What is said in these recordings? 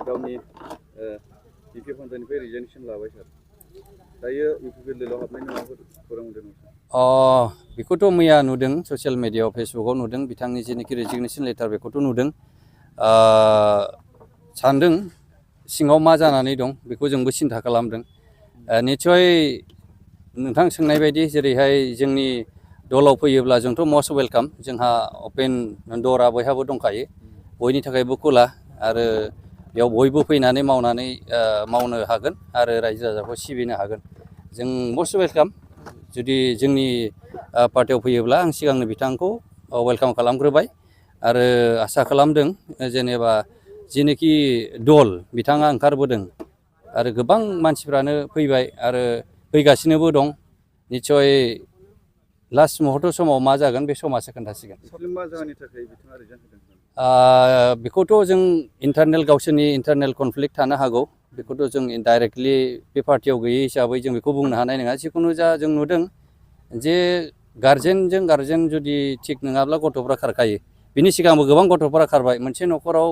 गावनि इउपि फान्डनिफ्राय रिजाइनेसन लाबाय सार दायो इउपिपिएलएलआव हाबनायनि माबाफोर खौरां मोनदों नामा? बेखौथ' मैया नुदों ससियेल मिडियायाव फेसबुकाव नुदों बिथांनि जेनोखि रेजिगनेसन लेटार बेखौथ' नुदों सानदों सिङाव मा जानानै दं बेखौ जोंबो सिन्था खालामदों निस्सय नोंथां सोंनाय बायदि जेरैहाय जोंनि दलाव फैयोब्ला जोंथ' मस्ट वेलकाम जोंहा अपेन दरा बयहाबो दंखायो बयनि थाखायबो खुला आरो बेयाव बयबो फैनानै मावनो हागोन आरो रायजो राजाखौ सिबिनो हागोन जों मस्ट वेलकाम जुदि जोंनि पार्टियाव फैयोब्ला आं सिगांनो बिथांखौ वेलकाम खालामग्रोबाय आरो आसा खालामदों जेनेबा जेनोखि दल बिथाङा ओंखारबोदों आरो गोबां मानसिफ्रानो फैबाय आरो फैगासिनोबो दं निस्सय लास्ट मुहूर्त समाव मा जागोन बे समासो खोन्थासिगोन मा जाहोननि थाखाय बिथाङा रिजाइन होदों बेखौथ' जों गावसोरनि इन्टारनेल कनफ्लिक्ट थानो हागौ बेखौथ' जों डाइरेक्टलि बे पार्टियाव गैयै हिसाबै जों बेखौ बुंनो हानाय नङा जिखुनु जा जों नुदों जे गार्जेनजों गार्जेन जुदि थिग नङाब्ला गथ'फ्रा खारखायो बिनि सिगांबो गोबां गथ'फोरा खारबाय मोनसे न'खराव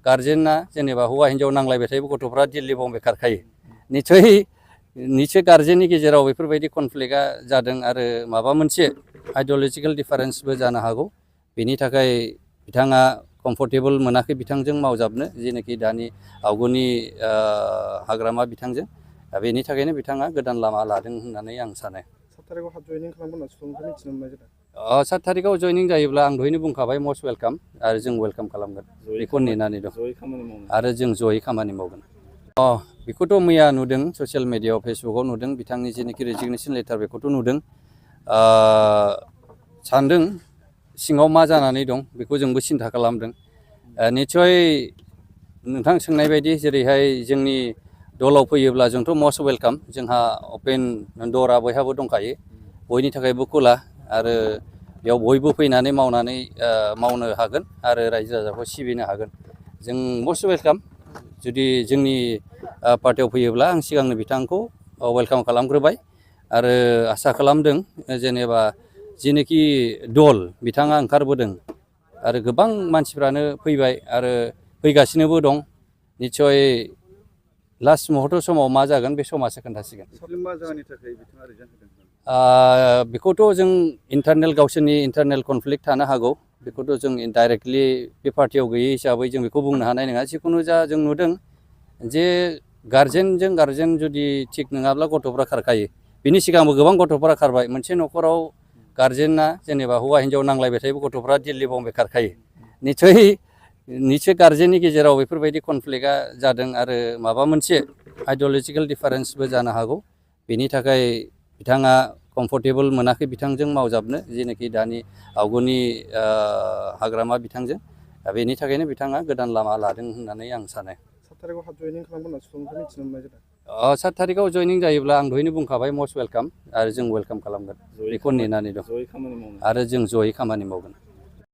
गार्जेना जेनेबा हौवा हिन्जाव नांलायबाय थायोबो गथ'फ्रा दिल्ली बम्बे खारखायो निस्सय गार्जेननि गेजेराव बेफोरबायदि कनफ्लिक्टआ जादों आरो माबा मोनसे आइडिय'लजिकेल डिफारेन्सबो जानो हागौ बेनि थाखाय बिथाङा कम्फर्टेबल मोनाखै बिथांजों मावजाबनो जेनोखि दानि आवगोलनि हाग्रामा बिथांजों बेनि थाखायनो बिथाङा गोदान लामा लादों होननानै आं सानो 7 थारिखआव हाब जयनिं खालामगोन होनना सुबुंफोरा मिथिनो मोननाय जादों 7 थारिखआव जयनिं जायोब्ला आं दहायनो बुंखाबाय मस्ट वेलकाम आरो जों वेलकाम खालामगोन बेखौ नेनानै दं आरो जों जयै खामानि मावगोन बेखौथ' मैया नुदों ससियेल मिडियायाव फेसबुकाव नुदों बिथांनि जेनोखि रेजिगनेसन लेटार बेखौथ' नुदों सानदों सिङाव मा जानानै दं बेखौ जोंबो सिन्था खालामदों निस्सय नोंथां सोंनाय बायदि जेरैहाय जोंनि दलाव फैयोब्ला जोंथ' मस्ट वेलकाम जोंहा अपेन दरा बयहाबो दंखायो बयनि थाखायबो खुला आरो बेयाव बयबो फैनानै मावनो हागोन आरो रायजो राजाखौ सिबिनो हागोन जों मस्ट वेलकाम जुदि जोंनि पार्टियाव फैयोब्ला आं सिगांनो बिथांखौ वेलकाम खालामग्रोबाय आरो आसा खालामदों जेनेबा जेनोखि दल बिथाङा ओंखारबोदों आरो गोबां मानसिफ्रानो फैबाय आरो फैगासिनोबो दं निस्सय लास्ट मुहूर्त समाव मा जागोन बे समासो खोन्थासिगोन मा जाहोननि थाखाय बिथाङा रिजाइन होदों बेखौथ' जों गावसोरनि इन्टारनेल कनफ्लिक्ट थानो हागौ बेखौथ' जों डाइरेक्टलि बे पार्टियाव गैयै हिसाबै जों बेखौ बुंनो हानाय नङा जिखुनु जा जों नुदों जे गार्जेनजों गार्जेन जुदि थिग नङाब्ला गथ'फ्रा खारखायो बिनि सिगांबो गोबां गथ'फोरा खारबाय मोनसे न'खराव गार्जेना जेनेबा हौवा हिन्जाव नांलायबाय थायोबो गथ'फ्रा दिल्ली बम्बे खारखायो निस्सय गार्जेननि गेजेराव बेफोरबायदि कनफ्लिक्टआ जादों आरो माबा मोनसे आइडिय'लजिकेल डिफारेन्सबो जानो हागौ बेनि थाखाय बिथाङा कम्फर्टेबल मोनाखै बिथांजों मावजाबनो जेनोखि दानि आवगोलनि हाग्रामा बिथांजों बेनि थाखायनो बिथाङा गोदान लामा लादों होननानै आं सानो 7 थारिखआव हाब जयनिं खालामगोन होनना सुबुंफोरा मिथिनो मोननाय जादों 7 थारिखआव जयनिं जायोब्ला आं दहायनो बुंखाबाय मस्ट वेलकाम आरो जों वेलकाम खालामगोन बेखौ नेनानै दं आरो जों जयै खामानि मावगोन